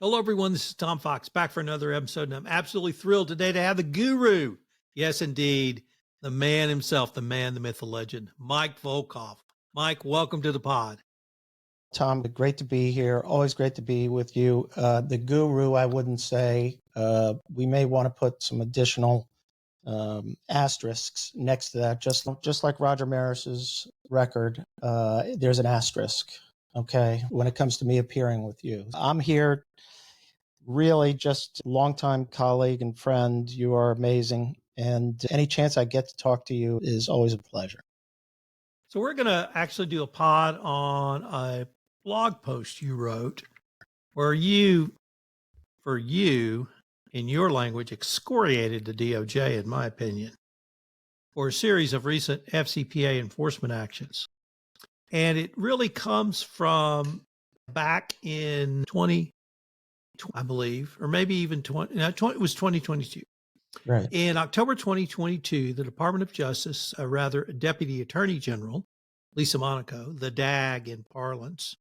Hello, everyone. This is Tom Fox back for another episode, and I'm absolutely thrilled today to have the guru. Yes, indeed, the man himself, the man, the myth, the legend, Mike Volkov. Mike, welcome to the pod. Tom, great to be here. Always great to be with you. The guru, I wouldn't say. We may want to put some additional asterisks next to that, just like Roger Maris's record. There's an asterisk. Okay, when it comes to me appearing with you, I'm here. Really, just longtime colleague and friend. You are amazing, and any chance I get to talk to you is always a pleasure. So we're going to actually do a pod on a blog post you wrote where you, in your language, excoriated the DOJ, in my opinion, for a series of recent FCPA enforcement actions. And it really comes from back in 20, I believe, or maybe even 20, it was 2022. Right. In October 2022, the Department of Justice, Deputy Attorney General, Lisa Monaco, the DAG in parlance,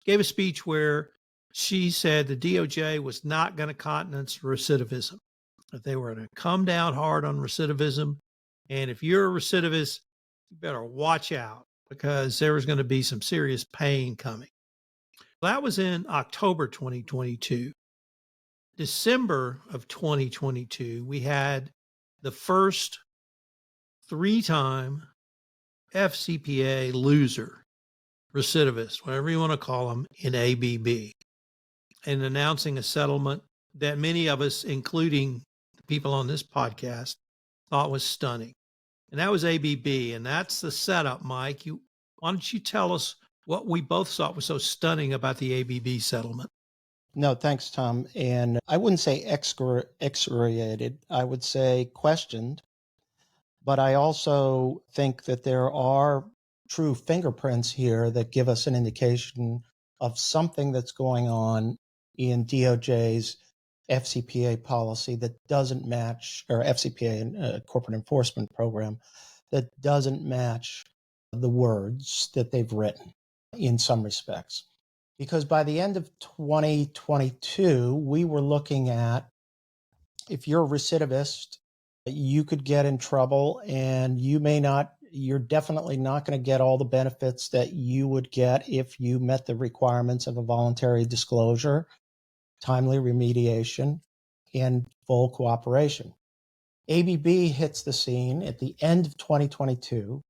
gave a speech where she said the DOJ was not going to countenance recidivism, that they were going to come down hard on recidivism. And if you're a recidivist, you better watch out because there was going to be some serious pain coming. That was in October 2022. December of 2022, we had the first three-time FCPA loser, recidivist, whatever you want to call them, in ABB, and announcing a settlement that many of us, including the people on this podcast, thought was stunning. And that was ABB, and that's the setup, Mike. Why don't you tell us what we both thought was so stunning about the ABB settlement? No, thanks, Tom. And I wouldn't say excoriated. I would say questioned. But I also think that there are true fingerprints here that give us an indication of something that's going on in DOJ's FCPA policy that doesn't match, or FCPA, corporate enforcement program, that doesn't match the words that they've written in some respects. Because by the end of 2022, we were looking at, if you're a recidivist, you could get in trouble, and you're definitely not going to get all the benefits that you would get if you met the requirements of a voluntary disclosure, timely remediation, and full cooperation. ABB hits the scene at the end of 2022,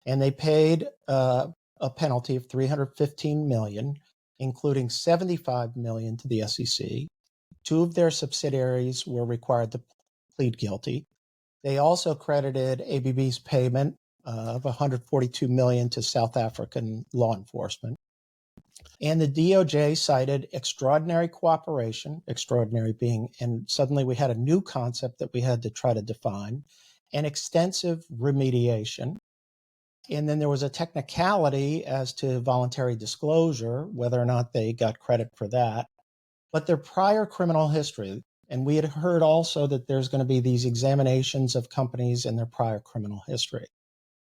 and they paid a penalty of $315 million, including $75 million to the SEC. Two of their subsidiaries were required to plead guilty. They also credited ABB's payment of $142 million to South African law enforcement. And the DOJ cited extraordinary cooperation, extraordinary being, and suddenly we had a new concept that we had to try to define, and extensive remediation. And then there was a technicality as to voluntary disclosure, whether or not they got credit for that. But their prior criminal history, and we had heard also that there's going to be these examinations of companies and their prior criminal history.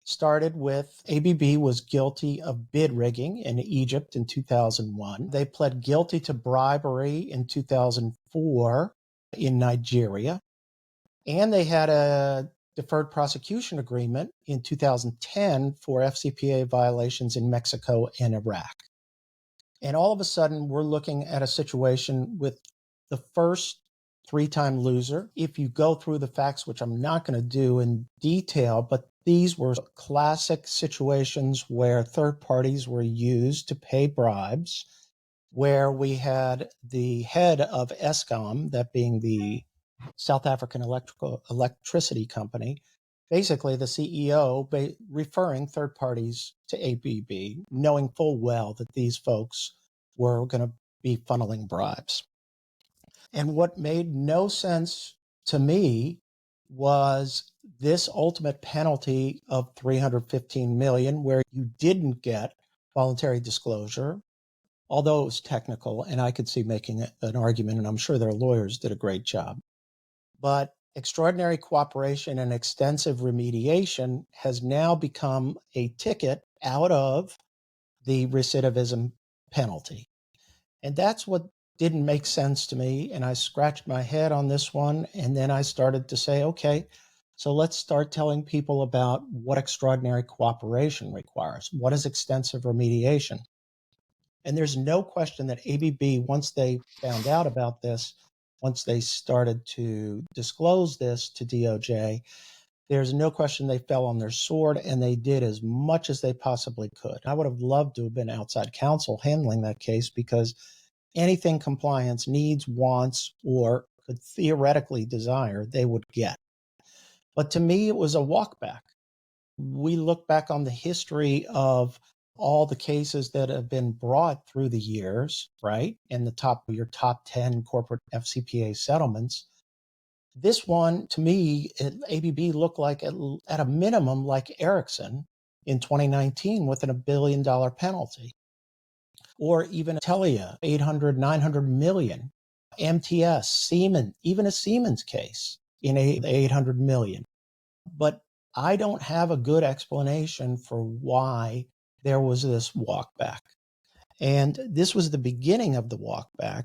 Started with ABB was guilty of bid rigging in Egypt in 2001. They pled guilty to bribery in 2004 in Nigeria. And they had a deferred prosecution agreement in 2010 for FCPA violations in Mexico and Iraq. And all of a sudden, we're looking at a situation with the first three-time loser. If you go through the facts, which I'm not going to do in detail, but these were classic situations where third parties were used to pay bribes, where we had the head of Eskom, that being the South African electricity company, basically the CEO referring third parties to ABB, knowing full well that these folks were going to be funneling bribes. And what made no sense to me was this ultimate penalty of $315 million, where you didn't get voluntary disclosure, although it was technical, and I could see making an argument, and I'm sure their lawyers did a great job. But extraordinary cooperation and extensive remediation has now become a ticket out of the recidivism penalty. And that's what didn't make sense to me. And I scratched my head on this one. And then I started to say, okay, so let's start telling people about what extraordinary cooperation requires. What is extensive remediation? And there's no question that ABB, once they found out about this, once they started to disclose this to DOJ, there's no question they fell on their sword and they did as much as they possibly could. I would have loved to have been outside counsel handling that case because anything compliance needs, wants, or could theoretically desire, they would get. But to me, it was a walk back. We look back on the history of all the cases that have been brought through the years, right? And your top 10 corporate FCPA settlements. This one, to me, ABB looked like at a minimum like Ericsson in 2019 with a $1 billion penalty, or even Telia, 800, 900 million, MTS, Siemens, even a Siemens case in 800 million. But I don't have a good explanation for why there was this walk back. And this was the beginning of the walk back.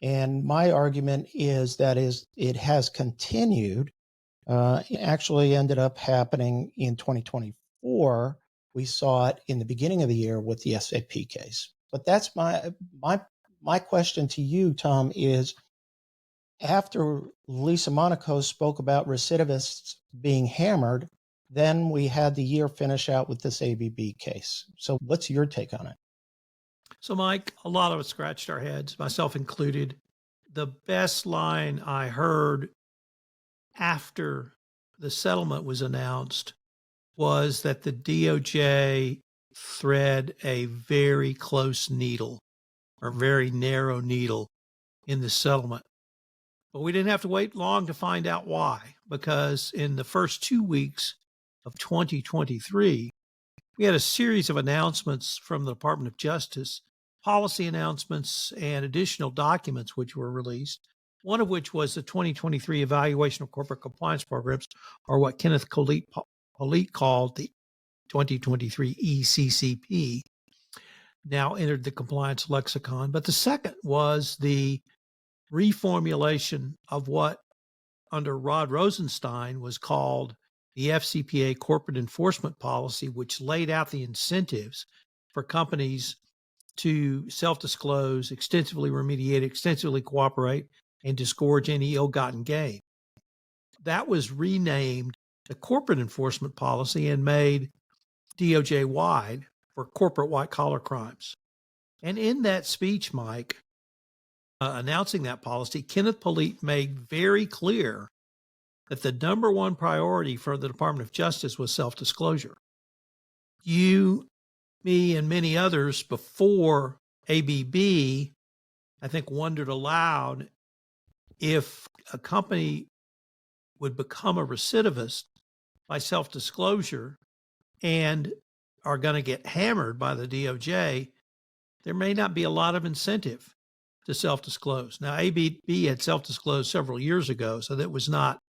And my argument is that it has continued. It actually ended up happening in 2024. We saw it in the beginning of the year with the SAP case. But that's my question to you, Tom, is after Lisa Monaco spoke about recidivists being hammered, then we had the year finish out with this ABB case. So what's your take on it? So, Mike, a lot of us scratched our heads, myself included. The best line I heard after the settlement was announced was that the DOJ thread a very close needle or very narrow needle in the settlement. But we didn't have to wait long to find out why, because in the first 2 weeks of 2023, we had a series of announcements from the Department of Justice, policy announcements and additional documents which were released, one of which was the 2023 Evaluation of Corporate Compliance Programs, or what Kenneth Polite called the 2023 ECCP, now entered the compliance lexicon. But the second was the reformulation of what under Rod Rosenstein was called the FCPA corporate enforcement policy, which laid out the incentives for companies to self-disclose, extensively remediate, extensively cooperate, and disgorge any ill-gotten gain. That was renamed the corporate enforcement policy and made DOJ-wide for corporate white-collar crimes. And in that speech, Mike, announcing that policy, Kenneth Polite made very clear that the number one priority for the Department of Justice was self-disclosure. You, me, and many others before ABB, I think, wondered aloud if a company would become a recidivist by self-disclosure and are going to get hammered by the DOJ, there may not be a lot of incentive to self-disclose. Now, ABB had self-disclosed several years ago, so that was not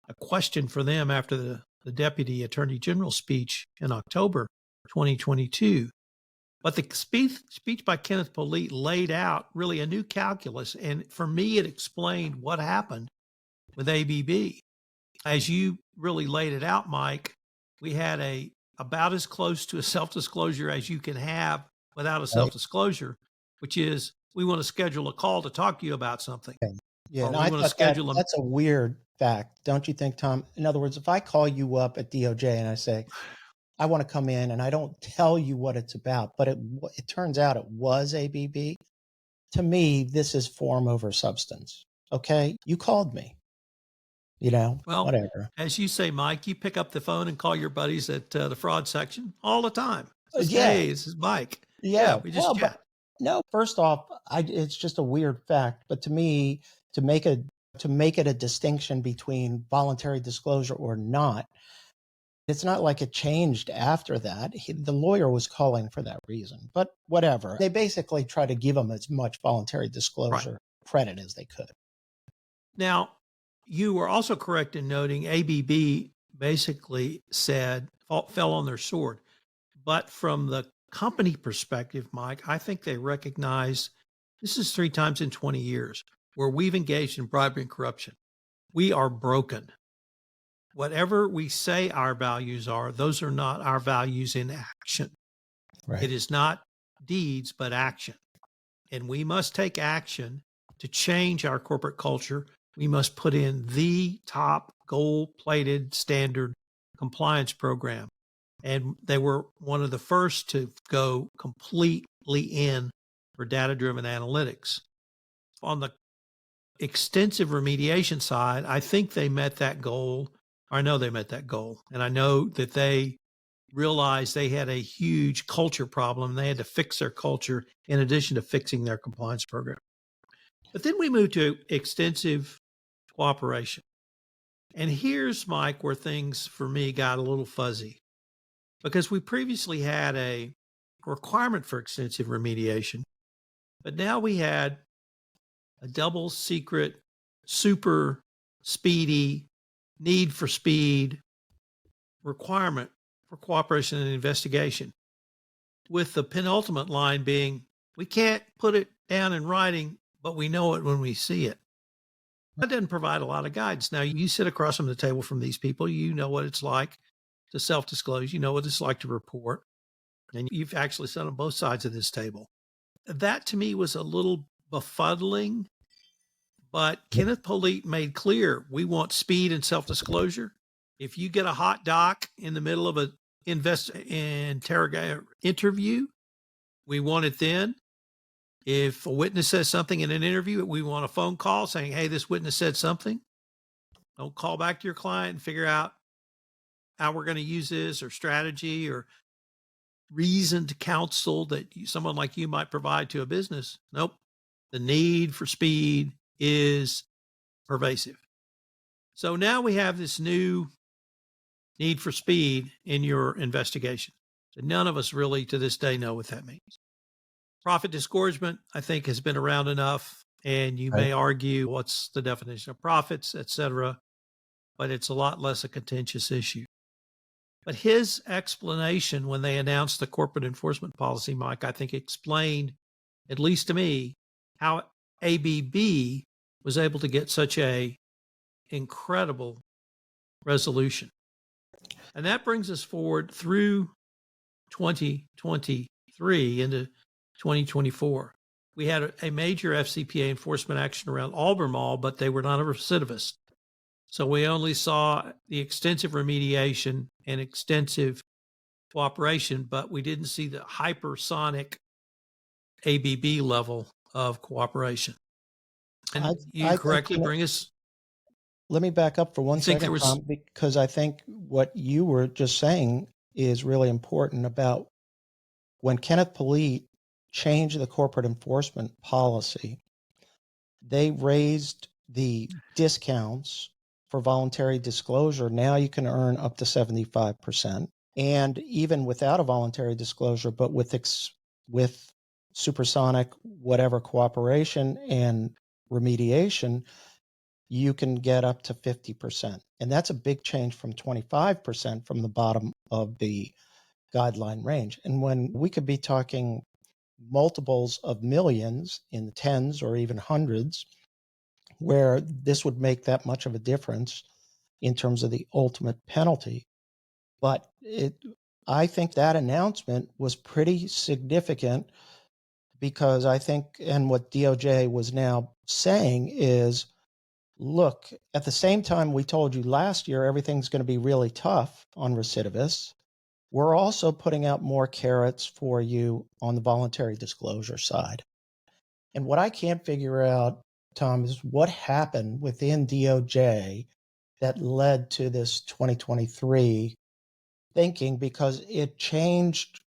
a question for them after the Deputy Attorney General speech in October 2022. But the speech by Kenneth Polite laid out really a new calculus, and for me, it explained what happened with ABB. As you really laid it out, Mike, we had about as close to a self-disclosure as you can have without a self-disclosure, which is we want to schedule a call to talk to you about something. Okay. Yeah, Or no, we I want to thought that schedule them. that's a weird fact, don't you think, Tom? In other words, if I call you up at DOJ and I say, I want to come in and I don't tell you what it's about, but it turns out it was ABB. To me, this is form over substance. Okay, you called me, Well, whatever. as you say, Mike, you pick up the phone and call your buddies at the fraud section all the time. Says, Yeah, hey, this is Mike. yeah. We just Well, chat. but no. First off, it's just a weird fact. But to me, to make it a distinction between voluntary disclosure or not, it's not like it changed after that. The lawyer was calling for that reason, but whatever. They basically try to give him as much voluntary Right. disclosure credit as they could. Now, you were also correct in noting ABB basically said, fell on their sword. But from the company perspective, Mike, I think they recognize This is 3 times in 20 years where we've engaged in bribery and corruption. We are broken. Whatever we say our values are, those are not our values in action. Right. It is not deeds, but action. And we must take action to change our corporate culture. We must put in the top gold-plated standard compliance program. And they were one of the first to go completely in for data-driven analytics. On the extensive remediation side, I think they met that goal. I know they met that goal. And I know that they realized they had a huge culture problem. They had to fix their culture in addition to fixing their compliance program. But then we moved to extensive cooperation. And here's, Mike, where things for me got a little fuzzy, because we previously had a requirement for extensive remediation, but now we had a double secret, super speedy, need for speed requirement for cooperation and investigation, with the penultimate line being, we can't put it down in writing, but we know it when we see it. That doesn't provide a lot of guidance. Now, you sit across from the table from these people, you know what it's like to self-disclose, you know what it's like to report, and you've actually sat on both sides of this table. That to me was a little befuddling, but Kenneth Polite made clear, we want speed and self-disclosure. If you get a hot doc in the middle of an interview, we want it then. If a witness says something in an interview, we want a phone call saying, hey, this witness said something. Don't call back to your client and figure out how we're going to use this, or strategy, or reasoned counsel that someone like you might provide to a business. Nope. The need for speed is pervasive. So now we have this new need for speed in your investigation. So none of us really to this day know what that means. Profit disgorgement, I think, has been around enough, and you may argue what's the definition of profits, et cetera, but it's a lot less a contentious issue. But his explanation when they announced the corporate enforcement policy, Mike, I think explained, at least to me, how ABB was able to get such a incredible resolution. And that brings us forward through 2023 into 2024. We had a major FCPA enforcement action around Albemarle, but they were not a recidivist. So we only saw the extensive remediation and extensive cooperation, but we didn't see the hypersonic ABB level of cooperation. And you correctly bring us. Let me back up for 1 second, Tom, because I think what you were just saying is really important about when Kenneth Polite changed the corporate enforcement policy. They raised the discounts for voluntary disclosure. Now you can earn up to 75%. And even without a voluntary disclosure, but with supersonic, whatever cooperation and remediation, you can get up to 50%. And that's a big change from 25% from the bottom of the guideline range. And when we could be talking multiples of millions in the tens or even hundreds, where this would make that much of a difference in terms of the ultimate penalty. But I think that announcement was pretty significant, because I think, and what DOJ was now saying is, look, at the same time we told you last year everything's going to be really tough on recidivists, we're also putting out more carrots for you on the voluntary disclosure side. And what I can't figure out, Tom, is what happened within DOJ that led to this 2023 thinking, because it changed.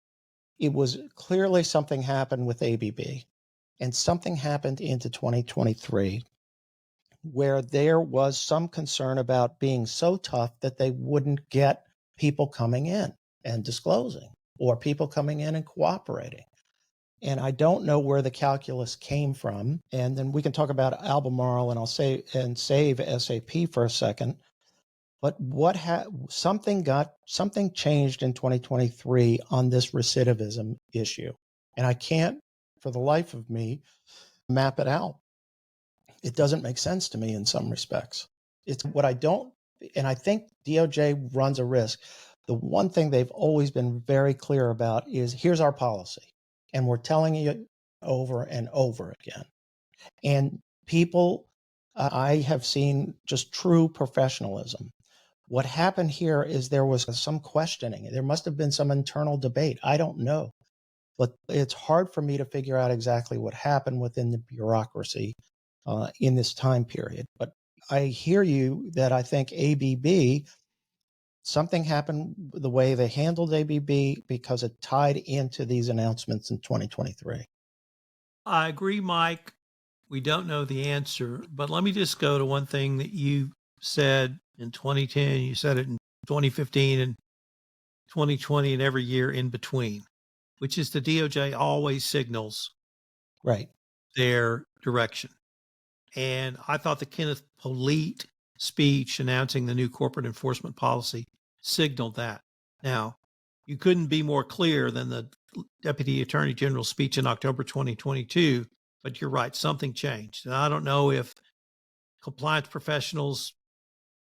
It was clearly something happened with ABB, and something happened into 2023 where there was some concern about being so tough that they wouldn't get people coming in and disclosing, or people coming in and cooperating. And I don't know where the calculus came from. And then we can talk about Albemarle, and I'll say and save SAP for a second. But something changed in 2023 on this recidivism issue. And I can't, for the life of me, map it out. It doesn't make sense to me in some respects. It's what I don't, and I think DOJ runs a risk. The one thing they've always been very clear about is here's our policy, and we're telling you over and over again. And people, I have seen just true professionalism. What happened here is there was some questioning. There must have been some internal debate. I don't know. But it's hard for me to figure out exactly what happened within the bureaucracy in this time period. But I hear you that I think ABB, something happened the way they handled ABB because it tied into these announcements in 2023. I agree, Mike. We don't know the answer, but let me just go to one thing that you said in 2010, you said it in 2015 and 2020 and every year in between, which is the DOJ always signals Right. their direction. And I thought the Kenneth Polite speech announcing the new corporate enforcement policy signaled that. Now, you couldn't be more clear than the Deputy Attorney General's speech in October 2022, but you're right, something changed. And I don't know if compliance professionals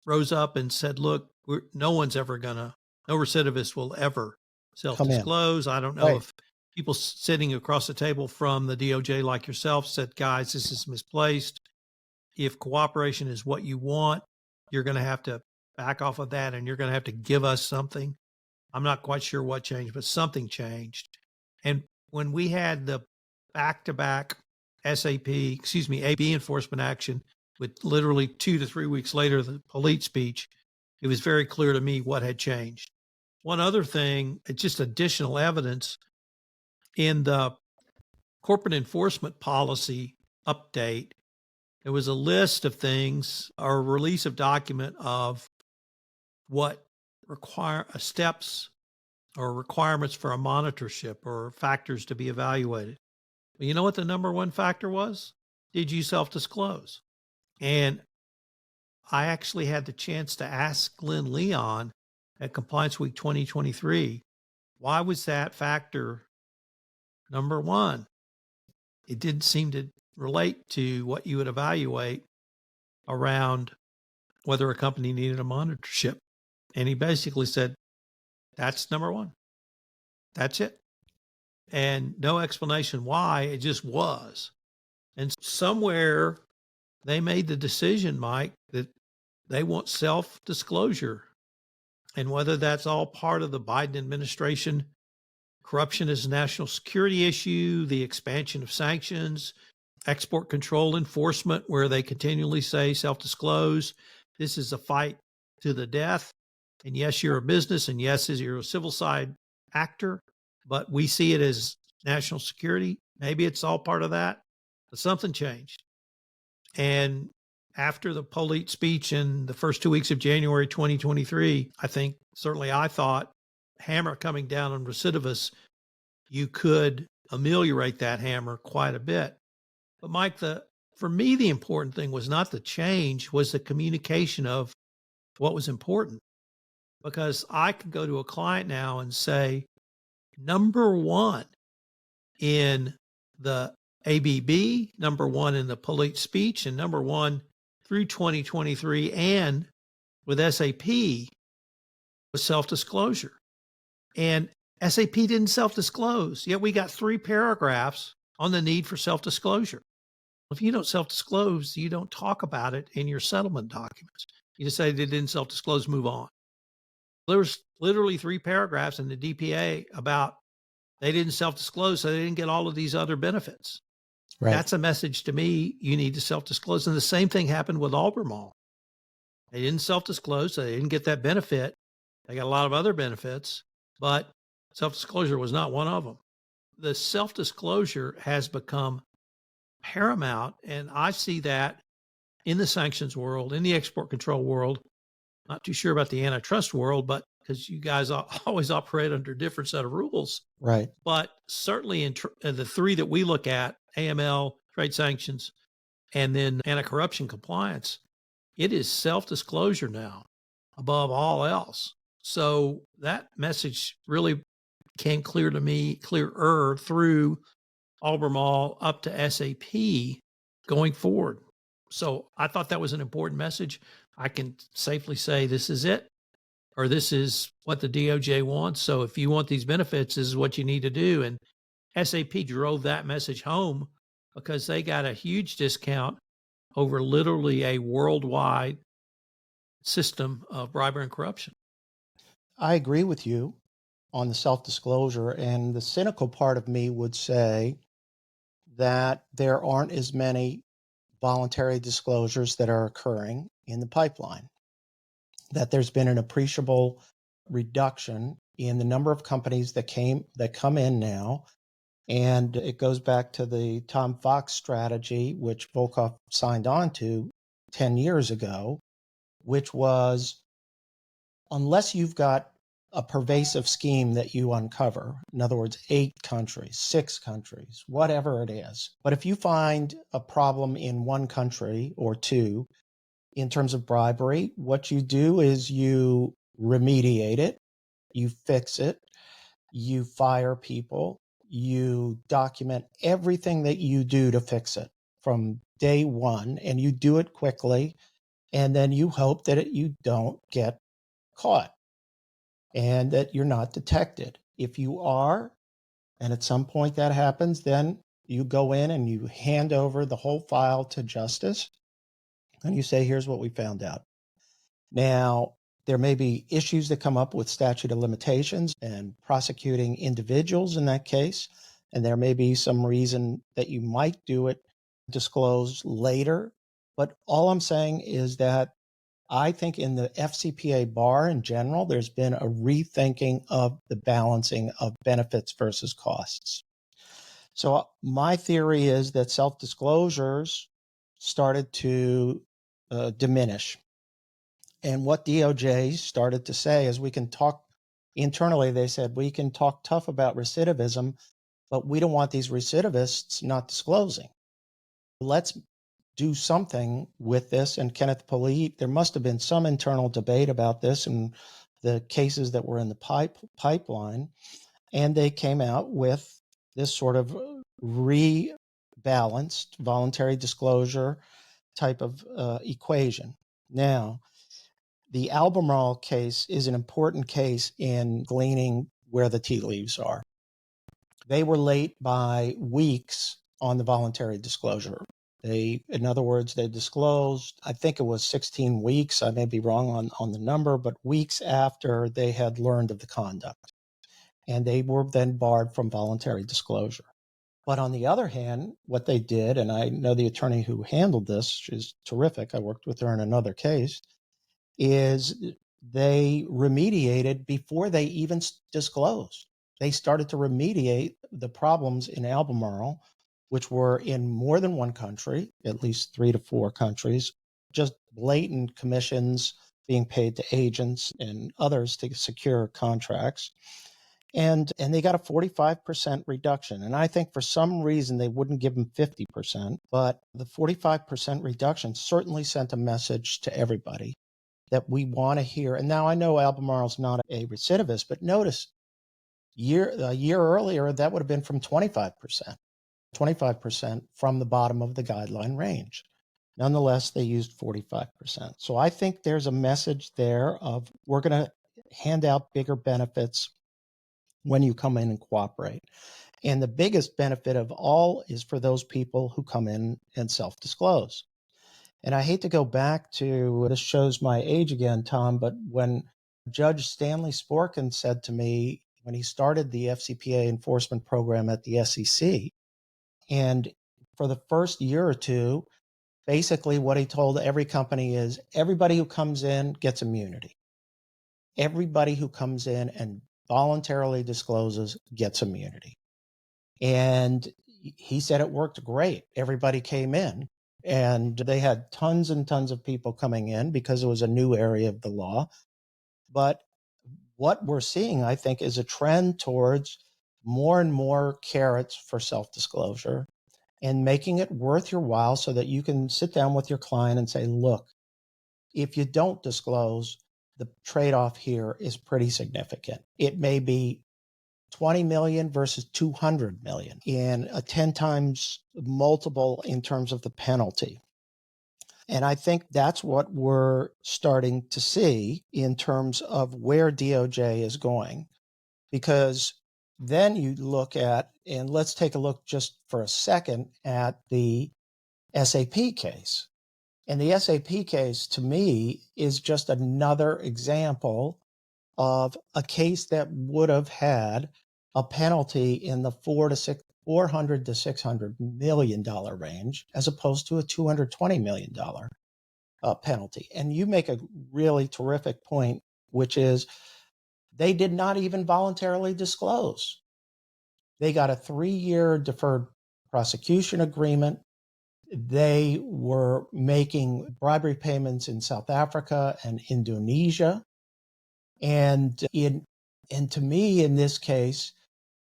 rose up and said, look, no recidivist will ever self-disclose. I don't know Right. if people sitting across the table from the DOJ like yourself said, guys, this is misplaced. If cooperation is what you want, you're going to have to back off of that and you're going to have to give us something. I'm not quite sure what changed, but something changed. And when we had the back-to-back AB enforcement action with literally 2 to 3 weeks later, the Polite speech, it was very clear to me what had changed. One other thing, just additional evidence in the corporate enforcement policy update, there was a list of things or a release of document of what steps or requirements for a monitorship or factors to be evaluated. Well, you know what the number one factor was? Did you self-disclose? And I actually had the chance to ask Glenn Leon at Compliance Week 2023, why was that factor number one? It didn't seem to relate to what you would evaluate around whether a company needed a monitorship. And he basically said, that's number one. That's it. And no explanation why, it just was. And somewhere they made the decision, Mike, that they want self-disclosure. And whether that's all part of the Biden administration, corruption is a national security issue, the expansion of sanctions, export control enforcement, where they continually say self-disclose. This is a fight to the death. And yes, you're a business, and yes, you're a civil side actor, but we see it as national security. Maybe it's all part of that, but something changed. And after the Polite speech in the first 2 weeks of January 2023, I thought hammer coming down on recidivists, you could ameliorate that hammer quite a bit. But Mike, for me, the important thing was not the change, was the communication of what was important. Because I could go to a client now and say, number one in the ABB, number one in the Polite speech, and number one through 2023 and with SAP was self-disclosure. And SAP didn't self-disclose, yet we got 3 paragraphs on the need for self-disclosure. If you don't self-disclose, you don't talk about it in your settlement documents. You just say they didn't self-disclose, move on. There was literally 3 paragraphs in the DPA about they didn't self-disclose, so they didn't get all of these other benefits. Right. That's a message to me. You need to self-disclose. And the same thing happened with Albemarle. They didn't self-disclose, so they didn't get that benefit. They got a lot of other benefits, but self-disclosure was not one of them. The self-disclosure has become paramount, and I see that in the sanctions world, in the export control world. Not too sure about the antitrust world, but because you guys always operate under a different set of rules. Right. But certainly in the 3 that we look at, AML, trade sanctions, and then anti-corruption compliance, it is self-disclosure now above all else. So that message really became clearer through Albemarle up to SAP going forward. So I thought that was an important message. I can safely say this is it, or this is what the DOJ wants. So if you want these benefits, this is what you need to do. And SAP drove that message home because they got a huge discount over literally a worldwide system of bribery and corruption. I agree with you on the self-disclosure, and the cynical part of me would say that there aren't as many voluntary disclosures that are occurring in the pipeline, that there's been an appreciable reduction in the number of companies that come in now. And it goes back to the Tom Fox strategy, which Volkov signed on to 10 years ago, which was, unless you've got a pervasive scheme that you uncover, in other words, 8 countries, 6 countries, whatever it is. But if you find a problem in one country or two in terms of bribery, what you do is you remediate it, you fix it, you fire people, you document everything that you do to fix it from day one, and you do it quickly, and then you hope that you don't get caught and that you're not detected. If you are, and at some point that happens, then you go in and you hand over the whole file to justice, and you say, here's what we found out. Now, there may be issues that come up with statute of limitations and prosecuting individuals in that case, and there may be some reason that you might do it disclosed later. But all I'm saying is that I think in the FCPA bar in general, there's been a rethinking of the balancing of benefits versus costs. So my theory is that self-disclosures started to diminish. And what DOJ started to say is, we can talk internally, they said, we can talk tough about recidivism, but we don't want these recidivists not disclosing. Let's do something with this. And Kenneth Polite, there must have been some internal debate about this and the cases that were in the pipeline. And they came out with this sort of rebalanced voluntary disclosure type of equation. Now, the Albemarle case is an important case in gleaning where the tea leaves are. They were late by weeks on the voluntary disclosure. In other words, they disclosed, I think it was 16 weeks, I may be wrong on the number, but weeks after they had learned of the conduct. And they were then barred from voluntary disclosure. But on the other hand, what they did, and I know the attorney who handled this, she's terrific, I worked with her in another case, is they remediated before they even disclosed. They started to remediate the problems in Albemarle, which were in more than one country, at least 3 to 4 countries, just blatant commissions being paid to agents and others to secure contracts. And they got a 45% reduction. And I think for some reason they wouldn't give them 50%, but the 45% reduction certainly sent a message to everybody that we want to hear. And now I know Albemarle's not a recidivist, but notice a year earlier, that would have been from 25% from the bottom of the guideline range. Nonetheless, they used 45%. So I think there's a message there of, we're going to hand out bigger benefits when you come in and cooperate. And the biggest benefit of all is for those people who come in and self-disclose. And I hate to go back to, this shows my age again, Tom, but when Judge Stanley Sporkin said to me, when he started the FCPA enforcement program at the SEC, and for the first year or two, basically what he told every company is, everybody who comes in gets immunity. Everybody who comes in and voluntarily discloses gets immunity. And he said it worked great. Everybody came in. And they had tons and tons of people coming in because it was a new area of the law. But what we're seeing, I think, is a trend towards more and more carrots for self-disclosure and making it worth your while so that you can sit down with your client and say, look, if you don't disclose, the trade-off here is pretty significant. It may be 20 million versus 200 million, and a 10 times multiple in terms of the penalty. And I think that's what we're starting to see in terms of where DOJ is going. Because then you look at, and let's take a look just for a second at the SAP case. And the SAP case, to me, is just another example of a case that would have had a penalty in the $400 to $600 million range, as opposed to a $220 million penalty. And you make a really terrific point, which is they did not even voluntarily disclose. They got a 3-year deferred prosecution agreement. They were making bribery payments in South Africa and Indonesia. And to me, in this case,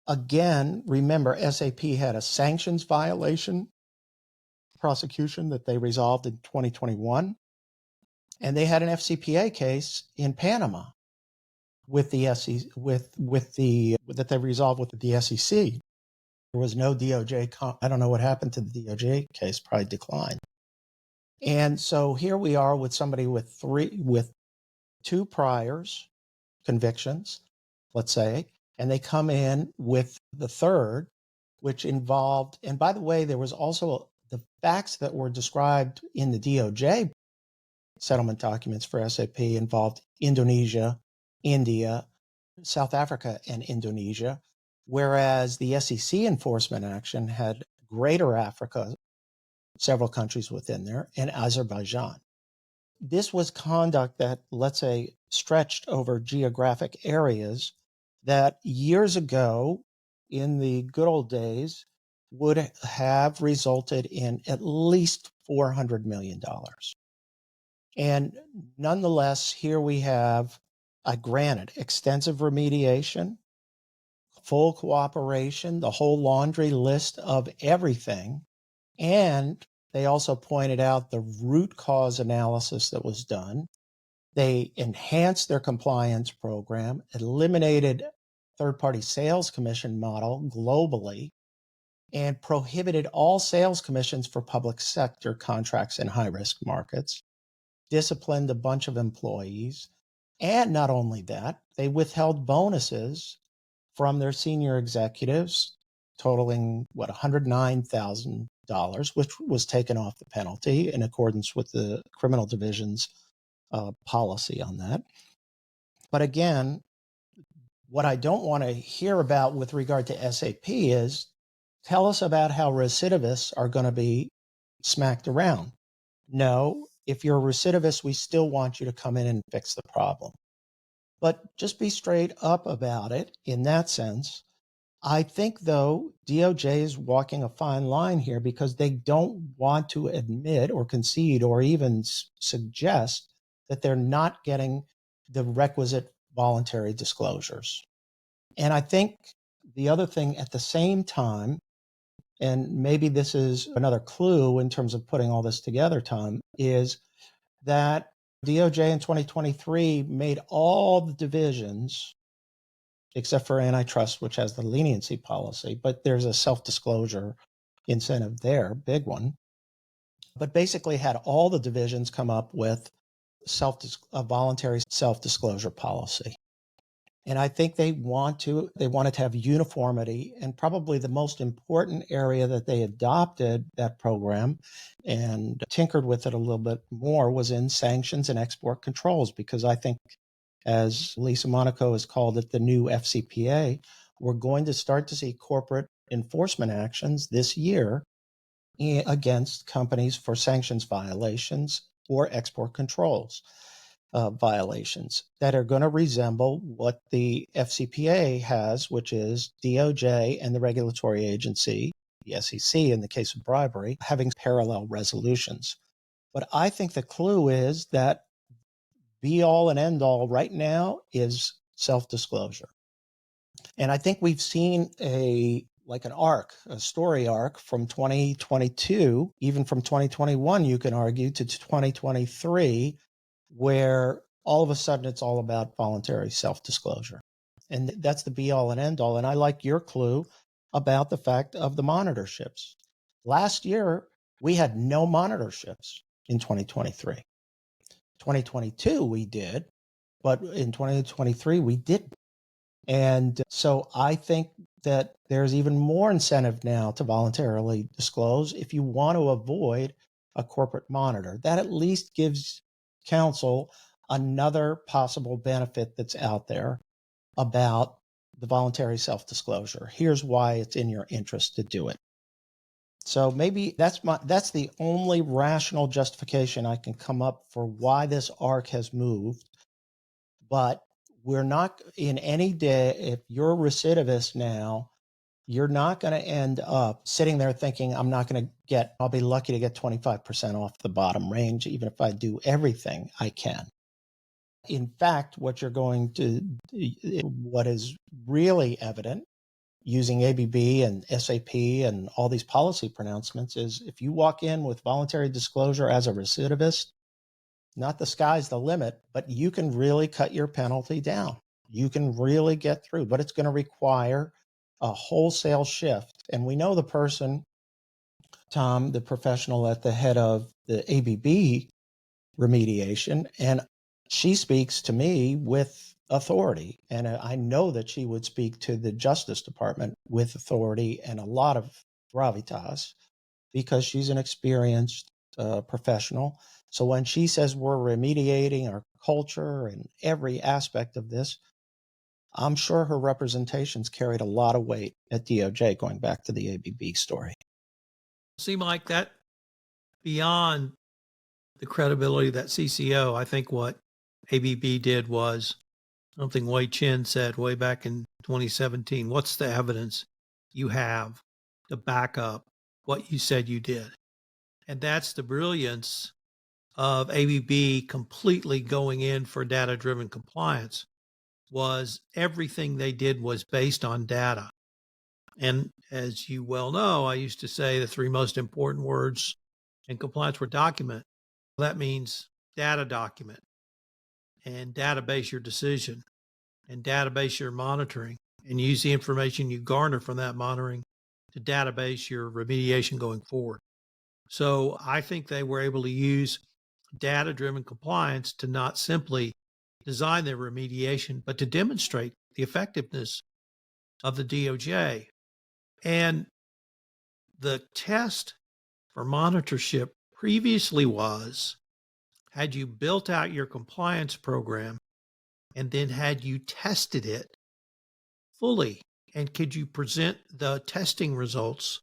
again, remember, SAP had a sanctions violation prosecution that they resolved in 2021. And they had an FCPA case in Panama with the SEC, that they resolved with the SEC. There was no DOJ. I don't know what happened to the DOJ case, probably declined. And so here we are with somebody with 2 priors, convictions, let's say, and they come in with the third, which involved, and by the way, there was also the facts that were described in the DOJ settlement documents for SAP involved Indonesia, India, South Africa, and Indonesia, whereas the SEC enforcement action had Greater Africa, several countries within there, and Azerbaijan. This was conduct that, let's say, stretched over geographic areas that years ago, in the good old days, would have resulted in at least $400 million. And nonetheless, here we have, granted, extensive remediation, full cooperation, the whole laundry list of everything. And they also pointed out the root cause analysis that was done. They enhanced their compliance program, eliminated third-party sales commission model globally, and prohibited all sales commissions for public sector contracts in high-risk markets, disciplined a bunch of employees, and not only that, they withheld bonuses from their senior executives, totaling, $109,000, which was taken off the penalty in accordance with the criminal division's policy on that. But again, what I don't want to hear about with regard to SAP is, tell us about how recidivists are going to be smacked around. No, if you're a recidivist, we still want you to come in and fix the problem. But just be straight up about it in that sense. I think, though, DOJ is walking a fine line here because they don't want to admit or concede or even suggest that they're not getting the requisite voluntary disclosures. And I think the other thing at the same time, and maybe this is another clue in terms of putting all this together, Tom, is that DOJ in 2023 made all the divisions, except for antitrust, which has the leniency policy, but there's a self-disclosure incentive there, big one. But basically had all the divisions come up with a voluntary self-disclosure policy. And I think they wanted to have uniformity, and probably the most important area that they adopted that program and tinkered with it a little bit more was in sanctions and export controls, because I think, as Lisa Monaco has called it, the new FCPA, we're going to start to see corporate enforcement actions this year against companies for sanctions violations or export controls violations that are going to resemble what the FCPA has, which is DOJ and the regulatory agency, the SEC in the case of bribery, having parallel resolutions. But I think the clue is that be all and end all right now is self-disclosure. And I think we've seen a story arc from 2022, even from 2021, you can argue, to 2023, where all of a sudden it's all about voluntary self-disclosure. And that's the be all and end all. And I like your clue about the fact of the monitorships. Last year, we had no monitorships in 2023. 2022, we did, but in 2023, we didn't. And so I think that there's even more incentive now to voluntarily disclose if you want to avoid a corporate monitor. That at least gives counsel another possible benefit that's out there about the voluntary self-disclosure. Here's why it's in your interest to do it. So maybe that's the only rational justification I can come up for why this arc has moved. But we're not in any day, if you're a recidivist now, you're not going to end up sitting there thinking, I'll be lucky to get 25% off the bottom range, even if I do everything I can. In fact, what is really evident using ABB and SAP and all these policy pronouncements is if you walk in with voluntary disclosure as a recidivist, not the sky's the limit, but you can really cut your penalty down. You can really get through, but it's going to require a wholesale shift. And we know the person, Tom, the professional at the head of the ABB remediation, and she speaks to me with authority. And I know that she would speak to the Justice Department with authority and a lot of gravitas because she's an experienced professional. So when she says we're remediating our culture and every aspect of this, I'm sure her representations carried a lot of weight at DOJ, going back to the ABB story. Seem like that beyond the credibility of that CCO, I think what ABB did was something Wei Chin said way back in 2017. What's the evidence you have to back up what you said you did? And that's the brilliance of ABB completely going in for data-driven compliance. Was everything they did was based on data. And as you well know, I used to say the three most important words in compliance were document. That means data document and database your decision and database your monitoring and use the information you garner from that monitoring to database your remediation going forward. So I think they were able to use data-driven compliance to not simply design their remediation, but to demonstrate the effectiveness of the DOJ. And the test for monitorship previously was, had you built out your compliance program and then had you tested it fully, and could you present the testing results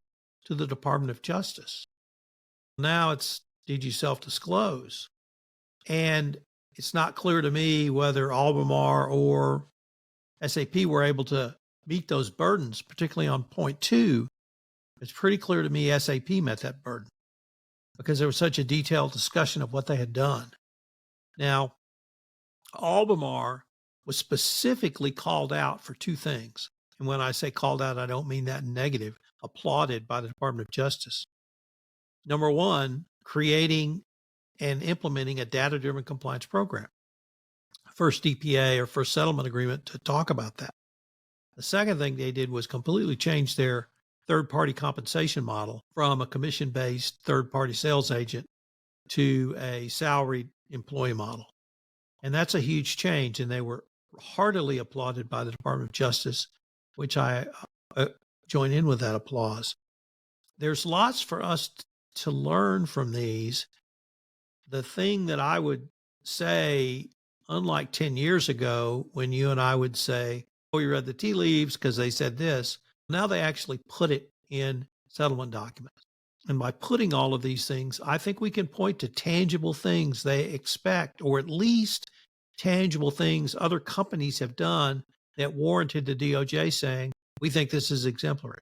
to the Department of Justice? Now it's, did you self-disclose? And it's not clear to me whether Albemarle or SAP were able to meet those burdens, particularly on point 2. It's pretty clear to me SAP met that burden because there was such a detailed discussion of what they had done. Now, Albemarle was specifically called out for 2 things. And when I say called out, I don't mean that in negative, applauded by the Department of Justice. Number 1, creating and implementing a data-driven compliance program. First DPA or first settlement agreement to talk about that. The second thing they did was completely change their third-party compensation model from a commission-based third-party sales agent to a salaried employee model. And that's a huge change, and they were heartily applauded by the Department of Justice, which I join in with that applause. There's lots for us to learn from these. The thing that I would say, unlike 10 years ago, when you and I would say, oh, you read the tea leaves because they said this, now they actually put it in settlement documents. And by putting all of these things, I think we can point to tangible things they expect, or at least tangible things other companies have done that warranted the DOJ saying, we think this is exemplary.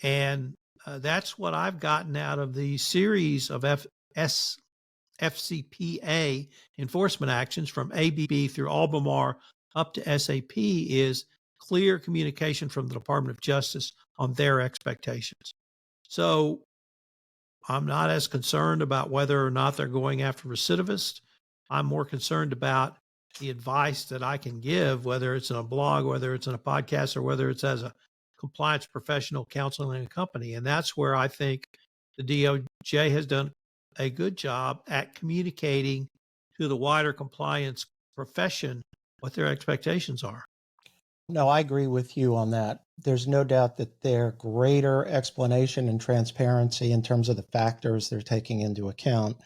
And that's what I've gotten out of the series of FCPA enforcement actions from ABB through Albemarle up to SAP is clear communication from the Department of Justice on their expectations. So I'm not as concerned about whether or not they're going after recidivists. I'm more concerned about the advice that I can give, whether it's in a blog, whether it's in a podcast, or whether it's as a compliance professional counseling a company. And that's where I think the DOJ has done a good job at communicating to the wider compliance profession what their expectations are. No, I agree with you on that. There's no doubt that their greater explanation and transparency in terms of the factors they're taking into account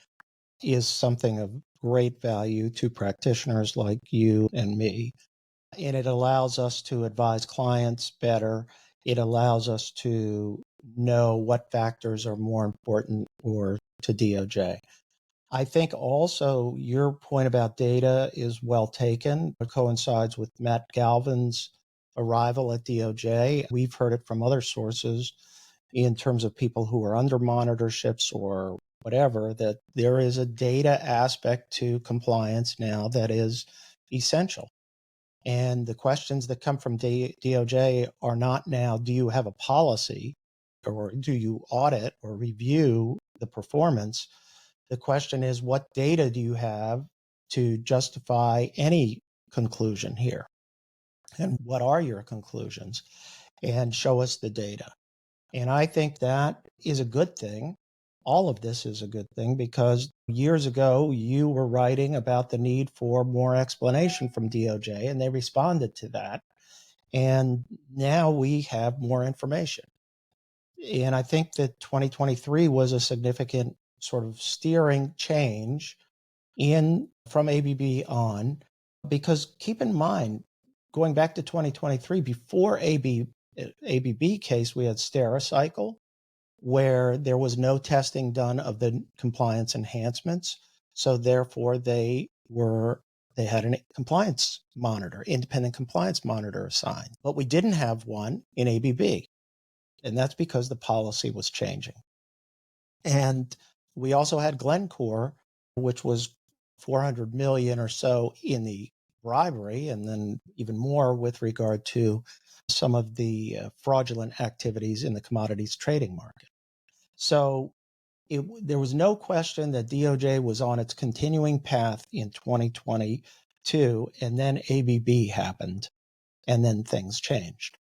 is something of great value to practitioners like you and me. And it allows us to advise clients better. It allows us to know what factors are more important or to DOJ. I think also your point about data is well taken. It coincides with Matt Galvin's arrival at DOJ. We've heard it from other sources in terms of people who are under monitorships or whatever, that there is a data aspect to compliance now that is essential. And the questions that come from DOJ are not now, do you have a policy or do you audit or review the performance? The question is, what data do you have to justify any conclusion here? And what are your conclusions? And show us the data. And I think that is a good thing. All of this is a good thing because years ago, you were writing about the need for more explanation from DOJ, and they responded to that. And now we have more information. And I think that 2023 was a significant sort of steering change in from ABB on, because keep in mind, going back to 2023, before ABB case, we had Stericycle, where there was no testing done of the compliance enhancements. So therefore they had a compliance monitor, independent compliance monitor assigned, but we didn't have one in ABB. And that's because the policy was changing. And we also had Glencore, which was 400 million or so in the bribery, and then even more with regard to some of the fraudulent activities in the commodities trading market. So there was no question that DOJ was on its continuing path in 2022, and then ABB happened, and then things changed.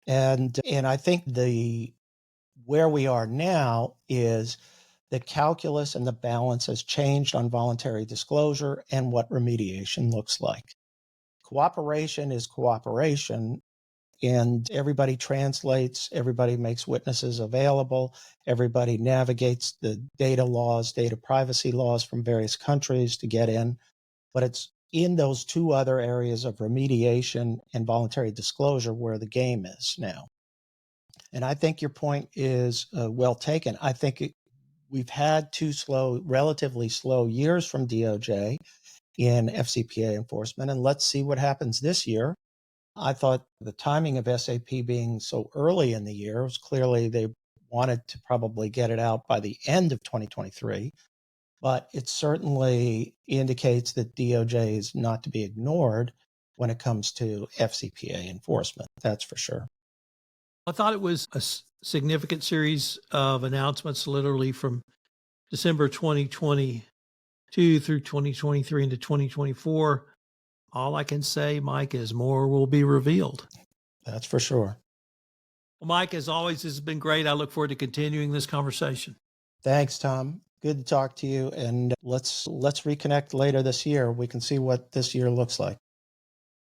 And I think where we are now is the calculus and the balance has changed on voluntary disclosure and what remediation looks like. Cooperation is cooperation, and everybody translates, everybody makes witnesses available, everybody navigates the data laws, data privacy laws from various countries to get in. But it's in those two other areas of remediation and voluntary disclosure where the game is now. And I think your point is well taken. I think we've had relatively slow years from DOJ in FCPA enforcement, and let's see what happens this year. I thought the timing of SAP being so early in the year was clearly they wanted to probably get it out by the end of 2023, but it certainly indicates that DOJ is not to be ignored when it comes to FCPA enforcement. That's for sure. I thought it was a significant series of announcements, literally from December 2022 through 2023 into 2024. All I can say, Mike, is more will be revealed. That's for sure. Well, Mike, as always, this has been great. I look forward to continuing this conversation. Thanks, Tom. Good to talk to you. And let's reconnect later this year. We can see what this year looks like.